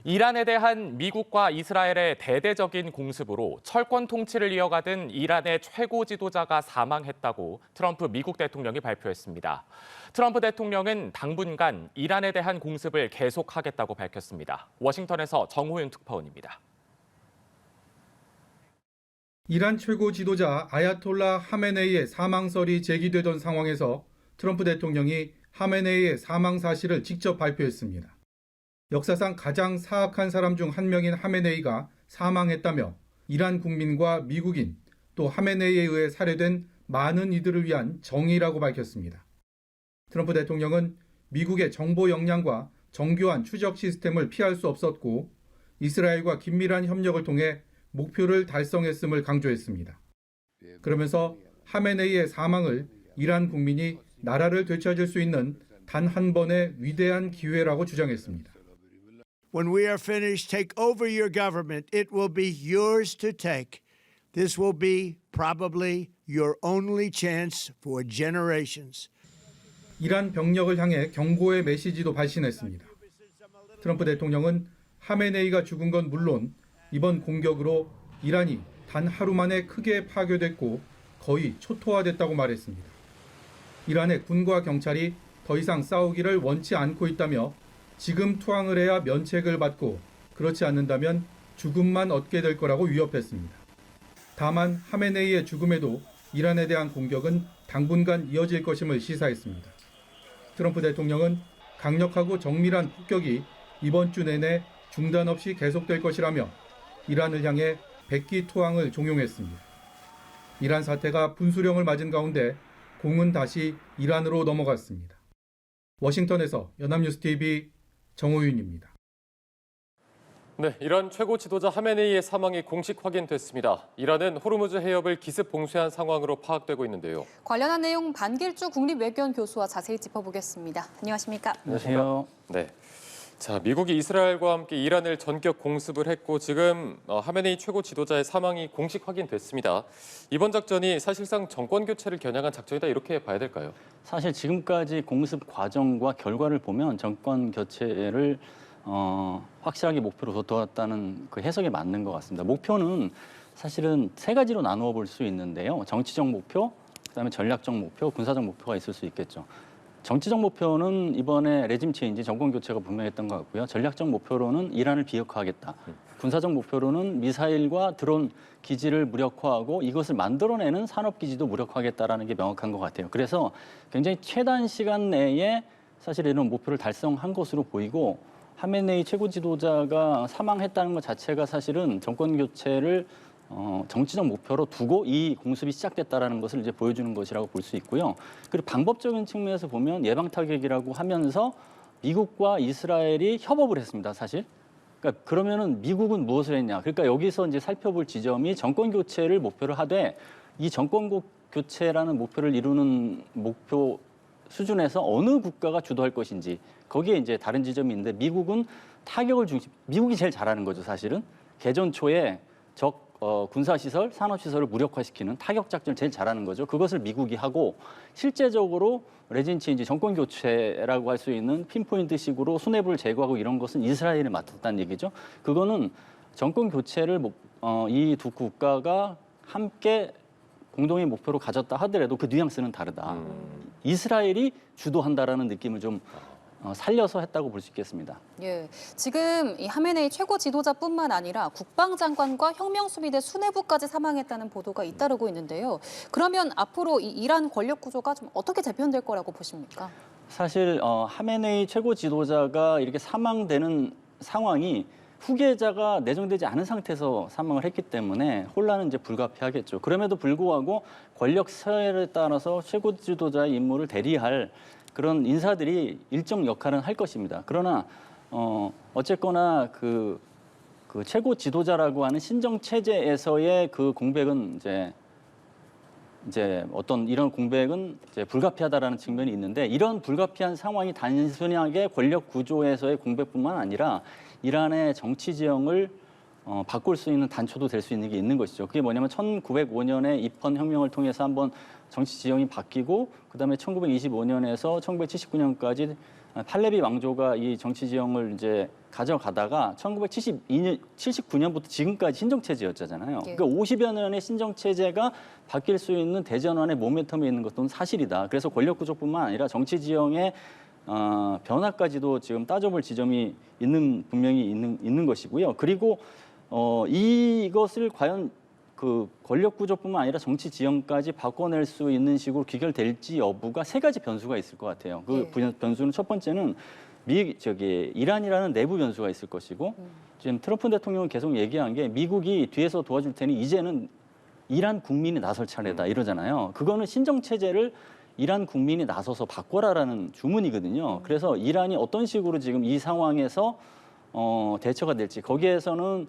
이란에 대한 미국과 이스라엘의 대대적인 공습으로 철권 통치를 이어가던 이란의 최고 지도자가 사망했다고 트럼프 미국 대통령이 발표했습니다. 트럼프 대통령은 당분간 이란에 대한 공습을 계속하겠다고 밝혔습니다. 워싱턴에서 정호윤 특파원입니다. 이란 최고 지도자 아야톨라 하메네이의 사망설이 제기되던 상황에서 트럼프 대통령이 하메네이의 사망 사실을 직접 발표했습니다. 역사상 가장 사악한 사람 중 한 명인 하메네이가 사망했다며 이란 국민과 미국인 또 하메네이에 의해 살해된 많은 이들을 위한 정의라고 밝혔습니다. 트럼프 대통령은 미국의 정보 역량과 정교한 추적 시스템을 피할 수 없었고 이스라엘과 긴밀한 협력을 통해 목표를 달성했음을 강조했습니다. 그러면서 하메네이의 사망을 이란 국민이 나라를 되찾을 수 있는 단 한 번의 위대한 기회라고 주장했습니다. When we are finished, take over your government. It will be yours to take. This will be probably your only chance for generations. 이란 병력을 향해 경고의 메시지도 발신했습니다. 트럼프 대통령은 하메네이가 죽은 건 물론 이번 공격으로 이란이 단 하루 만에 크게 파괴됐고 거의 초토화됐다고 말했습니다. 이란의 군과 경찰이 더 이상 싸우기를 원치 않고 있다며 지금 투항을 해야 면책을 받고 그렇지 않는다면 죽음만 얻게 될 거라고 위협했습니다. 다만 하메네이의 죽음에도 이란에 대한 공격은 당분간 이어질 것임을 시사했습니다. 트럼프 대통령은 강력하고 정밀한 폭격이 이번 주 내내 중단 없이 계속될 것이라며 이란을 향해 백기 투항을 종용했습니다. 이란 사태가 분수령을 맞은 가운데 공은 다시 이란으로 넘어갔습니다. 워싱턴에서 연합뉴스TV 정호윤입니다. 네, 이란 최고 지도자 하메네이의 사망이 공식 확인됐습니다. 이란은 호르무즈 해협을 기습 봉쇄한 상황으로 파악되고 있는데요. 관련한 내용 반길주 국립외교원 교수와 자세히 짚어보겠습니다. 안녕하십니까? 안녕하세요. 네. 자, 미국이 이스라엘과 함께 이란을 전격 공습을 했고 지금 하메네이 최고 지도자의 사망이 공식 확인됐습니다. 이번 작전이 사실상 정권 교체를 겨냥한 작전이다 이렇게 봐야 될까요? 사실 지금까지 공습 과정과 결과를 보면 정권 교체를 확실하게 목표로 뒀다는 그 해석이 맞는 것 같습니다. 목표는 사실은 세 가지로 나누어 볼 수 있는데요. 정치적 목표, 그다음에 전략적 목표, 군사적 목표가 있을 수 있겠죠. 정치적 목표는 이번에 레짐 체인지, 정권 교체가 분명했던 것 같고요. 전략적 목표로는 이란을 비핵화하겠다. 군사적 목표로는 미사일과 드론 기지를 무력화하고 이것을 만들어내는 산업기지도 무력화하겠다라는 게 명확한 것 같아요. 그래서 굉장히 최단 시간 내에 사실 이런 목표를 달성한 것으로 보이고 하메네이 최고 지도자가 사망했다는 것 자체가 사실은 정권 교체를 정치적 목표로 두고 이 공습이 시작됐다라는 것을 이제 보여주는 것이라고 볼 수 있고요. 그리고 방법적인 측면에서 보면 예방 타격이라고 하면서 미국과 이스라엘이 협업을 했습니다, 사실. 그러니까 그러면은 미국은 무엇을 했냐? 그러니까 여기서 이제 살펴볼 지점이 정권 교체를 목표로 하되 이 정권 교체라는 목표를 이루는 목표 수준에서 어느 국가가 주도할 것인지 거기에 이제 다른 지점이 있는데 미국은 타격을 미국이 제일 잘하는 거죠, 사실은. 개전 초에 군사시설, 산업시설을 무력화시키는 타격 작전을 제일 잘하는 거죠. 그것을 미국이 하고 실제적으로 레짐 체인지, 정권 교체라고 할 수 있는 핀포인트식으로 수뇌부를 제거하고 이런 것은 이스라엘이 맡았다는 얘기죠. 그거는 정권 교체를 이 두 국가가 함께 공동의 목표로 가졌다 하더라도 그 뉘앙스는 다르다. 이스라엘이 주도한다라는 느낌을 좀 살려서 했다고 볼 수 있겠습니다. 예, 지금 이 하메네이 최고 지도자뿐만 아니라 국방장관과 혁명수비대 수뇌부까지 사망했다는 보도가 잇따르고 있는데요. 그러면 앞으로 이 이란 권력 구조가 좀 어떻게 재편될 거라고 보십니까? 사실 하메네이 최고 지도자가 이렇게 사망되는 상황이 후계자가 내정되지 않은 상태에서 사망을 했기 때문에 혼란은 이제 불가피하겠죠. 그럼에도 불구하고 권력 서열에 따라서 최고 지도자의 임무를 대리할 그런 인사들이 일정 역할은 할 것입니다. 그러나 어쨌거나 그 최고 지도자라고 하는 신정 체제에서의 그 공백은 이제 어떤 이런 공백은 이제 불가피하다라는 측면이 있는데 이런 불가피한 상황이 단순하게 권력 구조에서의 공백뿐만 아니라 이란의 정치 지형을 바꿀 수 있는 단초도 될 수 있는 게 있는 것이죠. 그게 뭐냐면 1905년에 입헌 혁명을 통해서 한번 정치 지형이 바뀌고 그다음에 1925년에서 1979년까지 팔레비 왕조가 이 정치 지형을 이제 가져가다가 79년부터 지금까지 신정 체제였잖아요. 예. 그러니까 50여 년의 신정 체제가 바뀔 수 있는 대전환의 모멘텀이 있는 것도 사실이다. 그래서 권력 구조뿐만 아니라 정치 지형의 변화까지도 지금 따져볼 지점이 분명히 있는 것이고요. 그리고 이것을 과연 그 권력 구조뿐만 아니라 정치 지형까지 바꿔낼 수 있는 식으로 귀결될지 여부가 세 가지 변수가 있을 것 같아요. 그 변수는 첫 번째는 이란이라는 내부 변수가 있을 것이고, 지금 트럼프 대통령은 계속 얘기한 게 미국이 뒤에서 도와줄 테니 이제는 이란 국민이 나설 차례다 이러잖아요. 그거는 신정 체제를 이란 국민이 나서서 바꿔라라는 주문이거든요. 그래서 이란이 어떤 식으로 지금 이 상황에서 대처가 될지, 거기에서는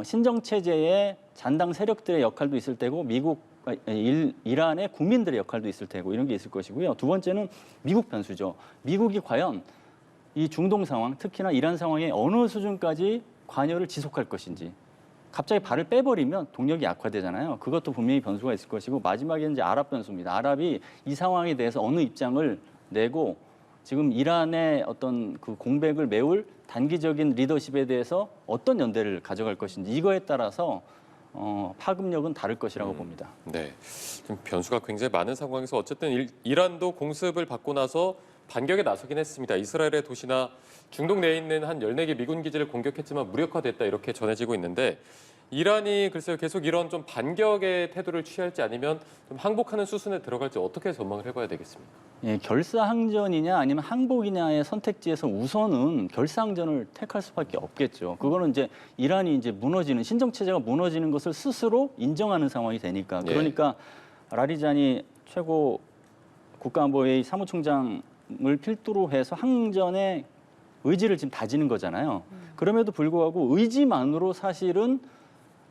신정 체제의 잔당 세력들의 역할도 있을 테고 이란의 국민들의 역할도 있을 테고 이런 게 있을 것이고요. 두 번째는 미국 변수죠. 미국이 과연 이 중동 상황, 특히나 이란 상황에 어느 수준까지 관여를 지속할 것인지. 갑자기 발을 빼버리면 동력이 약화되잖아요. 그것도 분명히 변수가 있을 것이고, 마지막에 이제 아랍 변수입니다. 아랍이 이 상황에 대해서 어느 입장을 내고 지금 이란의 어떤 그 공백을 메울 단기적인 리더십에 대해서 어떤 연대를 가져갈 것인지, 이거에 따라서 파급력은 다를 것이라고 봅니다. 네, 좀 변수가 굉장히 많은 상황에서 어쨌든 이란도 공습을 받고 나서 반격에 나서긴 했습니다. 이스라엘의 도시나 중동 내에 있는 한 14개 미군 기지를 공격했지만 무력화됐다 이렇게 전해지고 있는데, 이란이 글쎄요 계속 이런 좀 반격의 태도를 취할지 아니면 좀 항복하는 수순에 들어갈지 어떻게 전망을 해봐야 되겠습니까? 예, 결사항전이냐 아니면 항복이냐의 선택지에서 우선은 결사항전을 택할 수밖에 없겠죠. 그거는 이제 이란이 이제 신정 체제가 무너지는 것을 스스로 인정하는 상황이 되니까. 그러니까 라리자니 최고 국가안보회의 사무총장을 필두로 해서 항전의 의지를 지금 다지는 거잖아요. 그럼에도 불구하고 의지만으로 사실은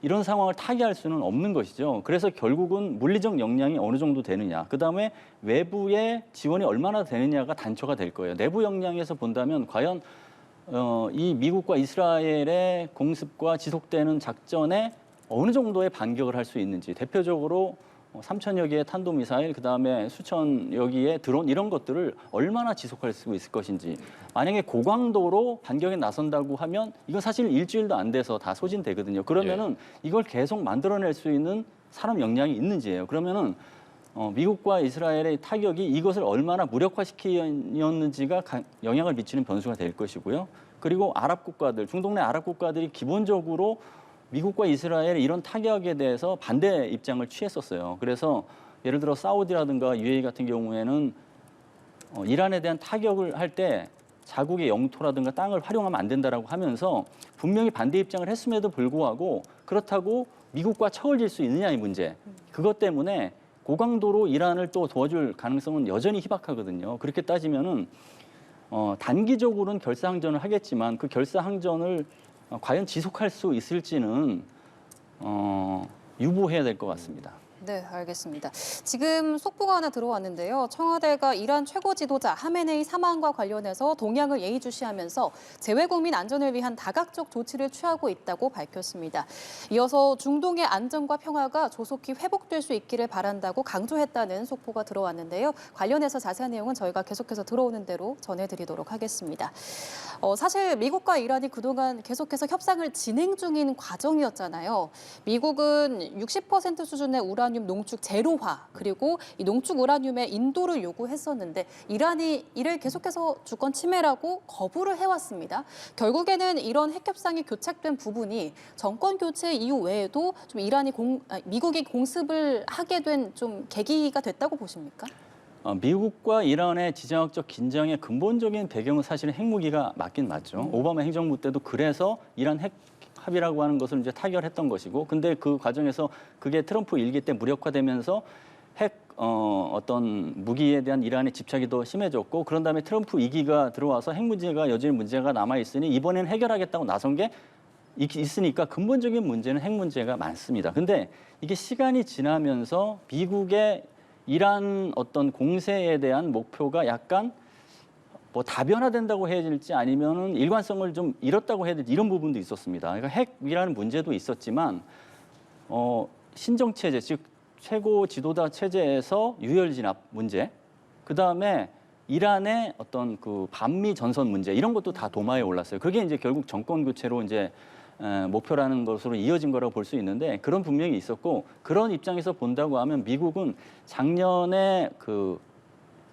이런 상황을 타개할 수는 없는 것이죠. 그래서 결국은 물리적 역량이 어느 정도 되느냐, 그다음에 외부의 지원이 얼마나 되느냐가 단초가 될 거예요. 내부 역량에서 본다면 과연 이 미국과 이스라엘의 공습과 지속되는 작전에 어느 정도의 반격을 할 수 있는지, 대표적으로 3천여 개의 탄도미사일, 그다음에 수천여 개의 드론, 이런 것들을 얼마나 지속할 수 있을 것인지. 만약에 고강도로 반격에 나선다고 하면 이건 사실 일주일도 안 돼서 다 소진되거든요. 그러면은 이걸 계속 만들어낼 수 있는 사람 역량이 있는지예요. 그러면은 미국과 이스라엘의 타격이 이것을 얼마나 무력화시켰는지가 영향을 미치는 변수가 될 것이고요. 그리고 아랍 국가들, 중동 내 아랍 국가들이 기본적으로 미국과 이스라엘의 이런 타격에 대해서 반대 입장을 취했었어요. 그래서 예를 들어 사우디라든가 UAE 같은 경우에는 이란에 대한 타격을 할 때 자국의 영토라든가 땅을 활용하면 안 된다라고 하면서 분명히 반대 입장을 했음에도 불구하고, 그렇다고 미국과 척을 질 수 있느냐의 문제, 그것 때문에 고강도로 이란을 또 도와줄 가능성은 여전히 희박하거든요. 그렇게 따지면은 단기적으로는 결사항전을 하겠지만 그 결사항전을 과연 지속할 수 있을지는 유보해야 될 것 같습니다. 네, 알겠습니다. 지금 속보가 하나 들어왔는데요. 청와대가 이란 최고 지도자 하메네이 사망과 관련해서 동향을 예의주시하면서 재외국민 안전을 위한 다각적 조치를 취하고 있다고 밝혔습니다. 이어서 중동의 안전과 평화가 조속히 회복될 수 있기를 바란다고 강조했다는 속보가 들어왔는데요. 관련해서 자세한 내용은 저희가 계속해서 들어오는 대로 전해드리도록 하겠습니다. 사실 미국과 이란이 그동안 계속해서 협상을 진행 중인 과정이었잖아요. 미국은 60% 수준의 우라늄 농축 제로화, 그리고 이 농축 우라늄의 인도를 요구했었는데 이란이 이를 계속해서 주권 침해라고 거부를 해왔습니다. 결국에는 이런 핵협상이 교착된 부분이 정권 교체 이후 외에도 좀 미국이 공습을 하게 된 좀 계기가 됐다고 보십니까? 미국과 이란의 지정학적 긴장의 근본적인 배경은 사실은 핵무기가 맞긴 맞죠. 오바마 행정부 때도 그래서 이란 핵 합의라고 하는 것을 이제 타결했던 것이고, 근데 그 과정에서 그게 트럼프 일기 때 무력화되면서 어떤 무기에 대한 이란의 집착이 더 심해졌고, 그런 다음에 트럼프 2기가 들어와서 핵 문제가 여전히 문제가 남아 있으니 이번엔 해결하겠다고 나선 게 있으니까 근본적인 문제는 핵 문제가 많습니다. 근데 이게 시간이 지나면서 미국의 이란 어떤 공세에 대한 목표가 약간 뭐 다변화된다고 해야 될지 아니면은 일관성을 좀 잃었다고 해야 될지, 이런 부분도 있었습니다. 그러니까 핵이라는 문제도 있었지만 신정 체제, 즉 최고 지도자 체제에서 유혈 진압 문제, 그 다음에 이란의 어떤 그 반미 전선 문제 이런 것도 다 도마에 올랐어요. 그게 이제 결국 정권 교체로 이제 목표라는 것으로 이어진 거라고 볼 수 있는데 그런 분명히 있었고 그런 입장에서 본다고 하면 미국은 작년에 그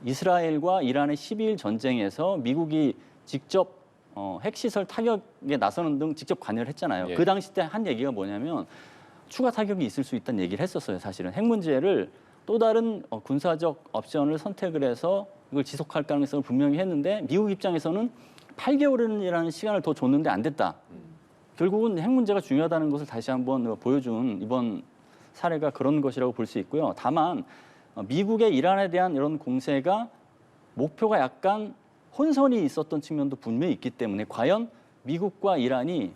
이스라엘과 이란의 12일 전쟁에서 미국이 직접 핵시설 타격에 나서는 등 직접 관여를 했잖아요. 예. 그 당시 때 한 얘기가 뭐냐면 추가 타격이 있을 수 있다는 얘기를 했었어요. 사실은 핵 문제를 또 다른 군사적 옵션을 선택을 해서 이걸 지속할 가능성을 분명히 했는데 미국 입장에서는 8개월이라는 시간을 더 줬는데 안 됐다. 결국은 핵 문제가 중요하다는 것을 다시 한번 보여준 이번 사례가 그런 것이라고 볼 수 있고요. 다만 미국의 이란에 대한 이런 공세가 목표가 약간 혼선이 있었던 측면도 분명히 있기 때문에 과연 미국과 이란이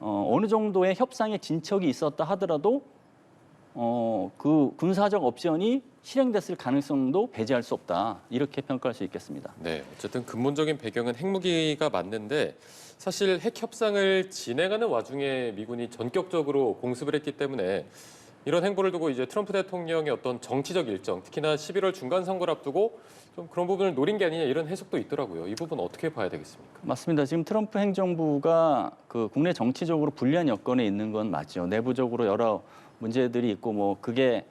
어느 정도의 협상의 진척이 있었다 하더라도 그 군사적 옵션이 실행됐을 가능성도 배제할 수 없다. 이렇게 평가할 수 있겠습니다. 네, 어쨌든 근본적인 배경은 핵무기가 맞는데 사실 핵 협상을 진행하는 와중에 미군이 전격적으로 공습을 했기 때문에 이런 행보를 두고 이제 트럼프 대통령의 어떤 정치적 일정, 특히나 11월 중간 선거를 앞두고 좀 그런 부분을 노린 게 아니냐 이런 해석도 있더라고요. 이 부분 어떻게 봐야 되겠습니까? 맞습니다. 지금 트럼프 행정부가 그 국내 정치적으로 불리한 여건에 있는 건 맞죠. 내부적으로 여러 문제들이 있고 뭐 그게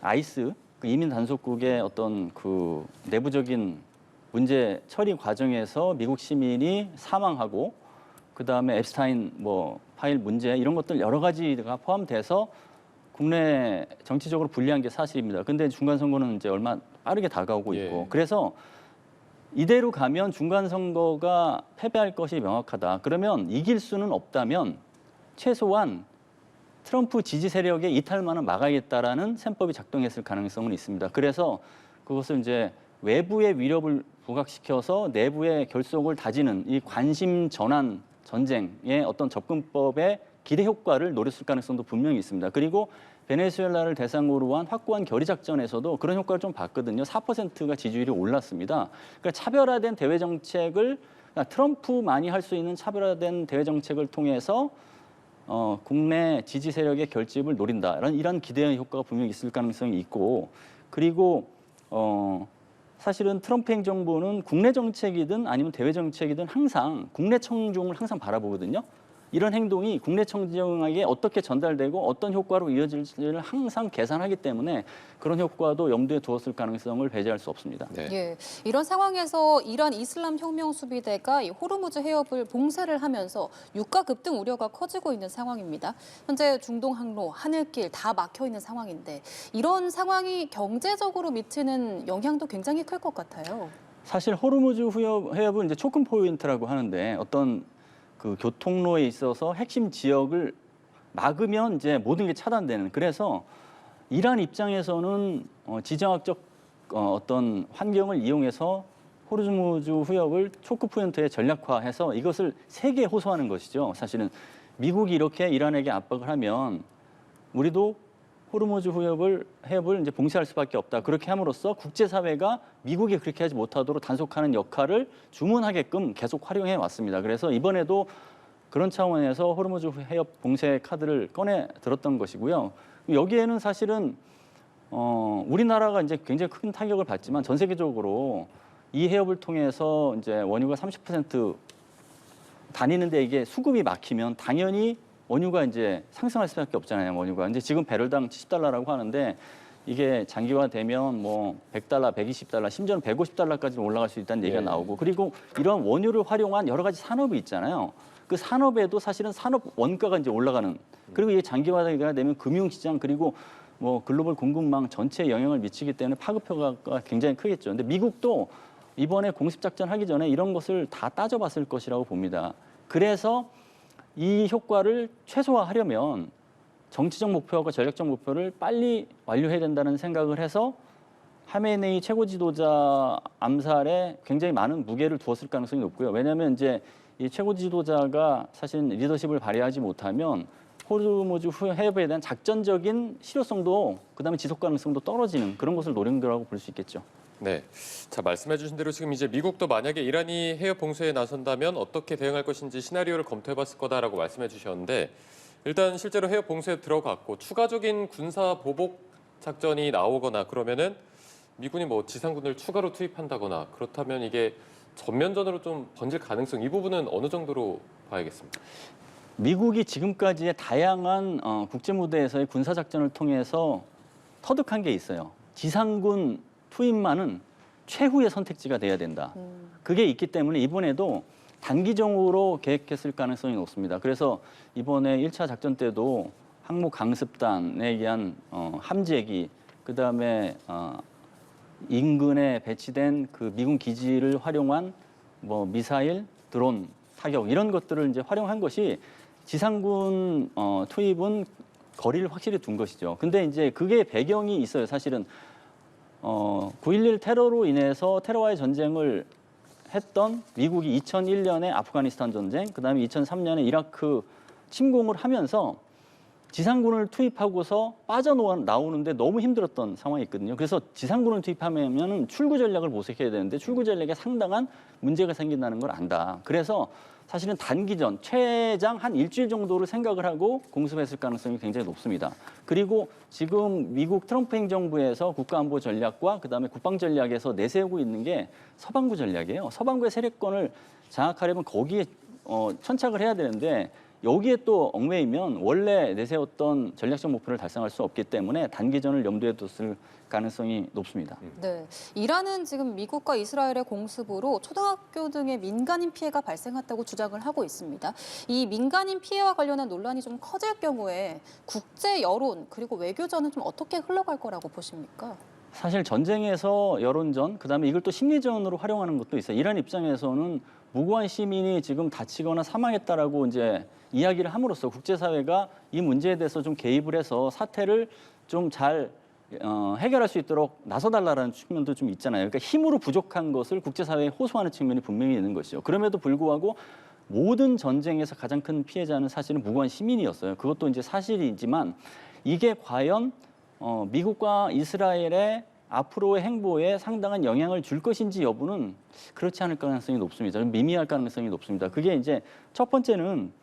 아이스 그 이민 단속국의 어떤 그 내부적인 문제 처리 과정에서 미국 시민이 사망하고 그 다음에 앱스타인 뭐 파일 문제 이런 것들 여러 가지가 포함돼서 국내 정치적으로 불리한 게 사실입니다. 근데 중간 선거는 이제 얼마 빠르게 다가오고 있고 예. 그래서 이대로 가면 중간 선거가 패배할 것이 명확하다. 그러면 이길 수는 없다면 최소한 트럼프 지지 세력의 이탈만은 막아야겠다라는 셈법이 작동했을 가능성은 있습니다. 그래서 그것을 이제 외부의 위력을 부각시켜서 내부의 결속을 다지는 이 관심 전환 전쟁의 어떤 접근법의 기대 효과를 노렸을 가능성도 분명히 있습니다. 그리고 베네수엘라를 대상으로 한 확고한 결의 작전에서도 그런 효과를 좀 봤거든요. 4%가 지지율이 올랐습니다. 그러니까 차별화된 대외 정책을 그러니까 트럼프만이 할 수 있는 차별화된 대외 정책을 통해서 국내 지지 세력의 결집을 노린다. 이런 기대의 효과가 분명히 있을 가능성이 있고 그리고 사실은 트럼프 행정부는 국내 정책이든 아니면 대외 정책이든 항상 국내 청중을 항상 바라보거든요. 이런 행동이 국내 청중에게 어떻게 전달되고 어떤 효과로 이어질지를 항상 계산하기 때문에 그런 효과도 염두에 두었을 가능성을 배제할 수 없습니다. 네. 예, 이런 상황에서 이란 이슬람 혁명 수비대가 이 호르무즈 해협을 봉쇄를 하면서 유가 급등 우려가 커지고 있는 상황입니다. 현재 중동 항로, 하늘길 다 막혀 있는 상황인데 이런 상황이 경제적으로 미치는 영향도 굉장히 클 것 같아요. 사실 호르무즈 해협은 이제 초금 포인트라고 하는데 어떤 그 교통로에 있어서 핵심 지역을 막으면 이제 모든 게 차단되는. 그래서 이란 입장에서는 지정학적 어떤 환경을 이용해서 호르무즈 해협을 초크 포인트에 전략화해서 이것을 세계에 호소하는 것이죠. 사실은 미국이 이렇게 이란에게 압박을 하면 우리도 호르무즈 해협을 이제 봉쇄할 수밖에 없다. 그렇게 함으로써 국제사회가 미국이 그렇게 하지 못하도록 단속하는 역할을 주문하게끔 계속 활용해 왔습니다. 그래서 이번에도 그런 차원에서 호르무즈 해협 봉쇄 카드를 꺼내 들었던 것이고요. 여기에는 사실은 우리나라가 이제 굉장히 큰 타격을 받지만 전 세계적으로 이 해협을 통해서 이제 원유가 30% 다니는데 이게 수급이 막히면 당연히 원유가 이제 상승할 수밖에 없잖아요. 원유가 이제 지금 배럴당 70달러라고 하는데 이게 장기화되면 뭐 100달러, 120달러, 심지어는 150달러까지 올라갈 수 있다는 얘기가 나오고 그리고 이런 원유를 활용한 여러 가지 산업이 있잖아요. 그 산업에도 사실은 산업 원가가 이제 올라가는 그리고 이게 장기화가 되면 금융시장 그리고 뭐 글로벌 공급망 전체에 영향을 미치기 때문에 파급 효과가 굉장히 크겠죠. 근데 미국도 이번에 공습 작전 하기 전에 이런 것을 다 따져봤을 것이라고 봅니다. 그래서 이 효과를 최소화하려면 정치적 목표와 전략적 목표를 빨리 완료해야 된다는 생각을 해서 하메네이 최고 지도자 암살에 굉장히 많은 무게를 두었을 가능성이 높고요. 왜냐하면 이제 이 최고 지도자가 사실 리더십을 발휘하지 못하면 호르무즈 해협에 대한 작전적인 실효성도 그다음에 지속 가능성도 떨어지는 그런 것을 노린 거라고 볼 수 있겠죠. 네. 자, 말씀해주신 대로 지금 이제 미국도 만약에 이란이 해협 봉쇄에 나선다면 어떻게 대응할 것인지 시나리오를 검토해봤을 거다라고 말씀해주셨는데 일단 실제로 해협 봉쇄에 들어갔고 추가적인 군사 보복 작전이 나오거나 그러면은 미군이 뭐 지상군을 추가로 투입한다거나 그렇다면 이게 전면전으로 좀 번질 가능성 이 부분은 어느 정도로 봐야겠습니까? 미국이 지금까지의 다양한 국제 무대에서의 군사 작전을 통해서 터득한 게 있어요. 지상군 투입만은 최후의 선택지가 돼야 된다. 그게 있기 때문에 이번에도 단기적으로 계획했을 가능성이 높습니다. 그래서 이번에 1차 작전 때도 항모 강습단에 의한 함재기, 그다음에 인근에 배치된 그 미군 기지를 활용한 뭐 미사일, 드론 타격 이런 것들을 이제 활용한 것이 지상군 투입은 거리를 확실히 둔 것이죠. 근데 이제 그게 배경이 있어요. 사실은 9.11 테러로 인해서 테러와의 전쟁을 했던 미국이 2001년에 아프가니스탄 전쟁, 그다음에 2003년에 이라크 침공을 하면서 지상군을 투입하고서 빠져나오는데 너무 힘들었던 상황이 있거든요. 그래서 지상군을 투입하면 출구 전략을 모색해야 되는데 출구 전략에 상당한 문제가 생긴다는 걸 안다. 그래서 사실은 단기전, 최장 한 일주일 정도를 생각을 하고 공습했을 가능성이 굉장히 높습니다. 그리고 지금 미국 트럼프 행정부에서 국가안보 전략과 그다음에 국방 전략에서 내세우고 있는 게 서방부 전략이에요. 서방부의 세력권을 장악하려면 거기에 천착을 해야 되는데 여기에 또 얽매이면 원래 내세웠던 전략적 목표를 달성할 수 없기 때문에 단기전을 염두에 뒀을 가능성이 높습니다. 네, 이란은 지금 미국과 이스라엘의 공습으로 초등학교 등의 민간인 피해가 발생했다고 주장을 하고 있습니다. 이 민간인 피해와 관련한 논란이 좀 커질 경우에 국제 여론 그리고 외교전은 좀 어떻게 흘러갈 거라고 보십니까? 사실 전쟁에서 여론전, 그다음에 이걸 또 심리전으로 활용하는 것도 있어요. 이란 입장에서는 무고한 시민이 지금 다치거나 사망했다라고 이제 이야기를 함으로써 국제사회가 이 문제에 대해서 좀 개입을 해서 사태를 좀 잘 해결할 수 있도록 나서달라는 측면도 좀 있잖아요. 그러니까 힘으로 부족한 것을 국제사회에 호소하는 측면이 분명히 있는 것이죠. 그럼에도 불구하고 모든 전쟁에서 가장 큰 피해자는 사실은 무고한 시민이었어요. 그것도 이제 사실이지만 이게 과연 미국과 이스라엘의 앞으로의 행보에 상당한 영향을 줄 것인지 여부는 그렇지 않을 가능성이 높습니다. 좀 미미할 가능성이 높습니다. 그게 이제 첫 번째는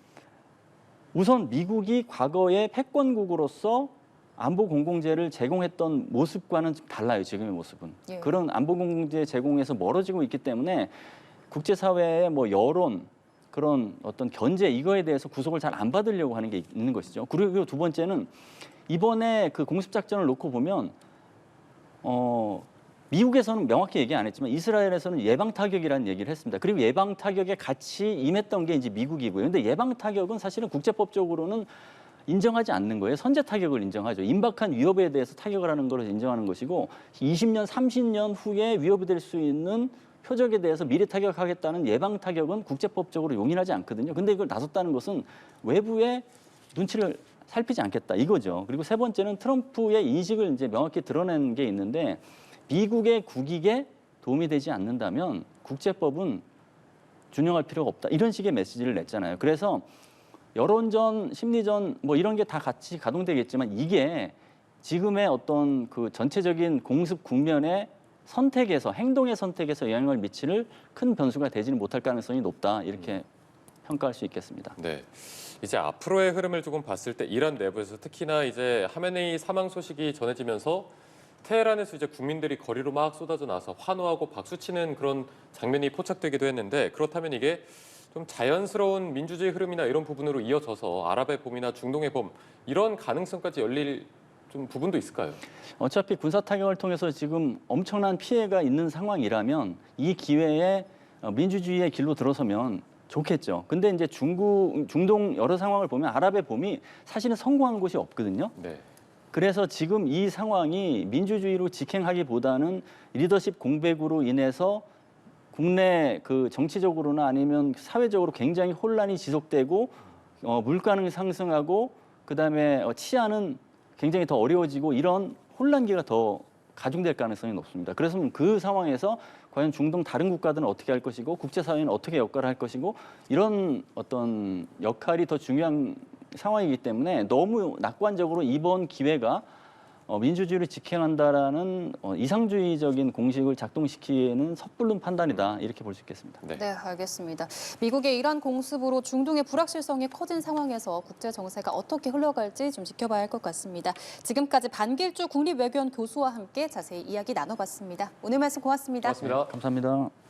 우선 미국이 과거의 패권국으로서 안보 공공재를 제공했던 모습과는 좀 달라요. 지금의 모습은. 예. 그런 안보 공공재 제공에서 멀어지고 있기 때문에 국제사회의 뭐 여론, 그런 어떤 견제 이거에 대해서 구속을 잘 안 받으려고 하는 게 있는 것이죠. 그리고 두 번째는 이번에 그 공습 작전을 놓고 보면 미국에서는 명확히 얘기 안 했지만 이스라엘에서는 예방 타격이라는 얘기를 했습니다. 그리고 예방 타격에 같이 임했던 게 이제 미국이고요. 근데 예방 타격은 사실은 국제법적으로는 인정하지 않는 거예요. 선제 타격을 인정하죠. 임박한 위협에 대해서 타격을 하는 것을 인정하는 것이고 20년, 30년 후에 위협이 될 수 있는 표적에 대해서 미리 타격하겠다는 예방 타격은 국제법적으로 용인하지 않거든요. 근데 이걸 나섰다는 것은 외부의 눈치를 살피지 않겠다 이거죠. 그리고 세 번째는 트럼프의 인식을 이제 명확히 드러낸 게 있는데 미국의 국익에 도움이 되지 않는다면 국제법은 준용할 필요가 없다. 이런 식의 메시지를 냈잖아요. 그래서 여론전, 심리전 뭐 이런 게 다 같이 가동되겠지만 이게 지금의 어떤 그 전체적인 공습 국면의 선택에서 행동의 선택에서 영향을 미칠 큰 변수가 되지는 못할 가능성이 높다. 이렇게 평가할 수 있겠습니다. 네. 이제 앞으로의 흐름을 조금 봤을 때 이란 내부에서 특히나 이제 하메네이 사망 소식이 전해지면서 테헤란에서 이제 국민들이 거리로 막 쏟아져 나서 환호하고 박수치는 그런 장면이 포착되기도 했는데 그렇다면 이게 좀 자연스러운 민주주의 흐름이나 이런 부분으로 이어져서 아랍의 봄이나 중동의 봄 이런 가능성까지 열릴 좀 부분도 있을까요? 어차피 군사 타격을 통해서 지금 엄청난 피해가 있는 상황이라면 이 기회에 민주주의의 길로 들어서면 좋겠죠. 근데 이제 중동 여러 상황을 보면 아랍의 봄이 사실은 성공한 곳이 없거든요. 네. 그래서 지금 이 상황이 민주주의로 직행하기보다는 리더십 공백으로 인해서 국내 그 정치적으로나 아니면 사회적으로 굉장히 혼란이 지속되고 물가는 상승하고 그다음에 치안은 굉장히 더 어려워지고 이런 혼란기가 더 가중될 가능성이 높습니다. 그래서 그 상황에서 과연 중동 다른 국가들은 어떻게 할 것이고 국제사회는 어떻게 역할을 할 것이고 이런 어떤 역할이 더 중요한 상황이기 때문에 너무 낙관적으로 이번 기회가 민주주의를 지켜낸다라는 이상주의적인 공식을 작동시키기에는 섣부른 판단이다 이렇게 볼 수 있겠습니다. 네. 네, 알겠습니다. 미국의 이란 공습으로 중동의 불확실성이 커진 상황에서 국제 정세가 어떻게 흘러갈지 좀 지켜봐야 할 것 같습니다. 지금까지 반길주 국립외교원 교수와 함께 자세히 이야기 나눠봤습니다. 오늘 말씀 고맙습니다. 고맙습니다. 감사합니다.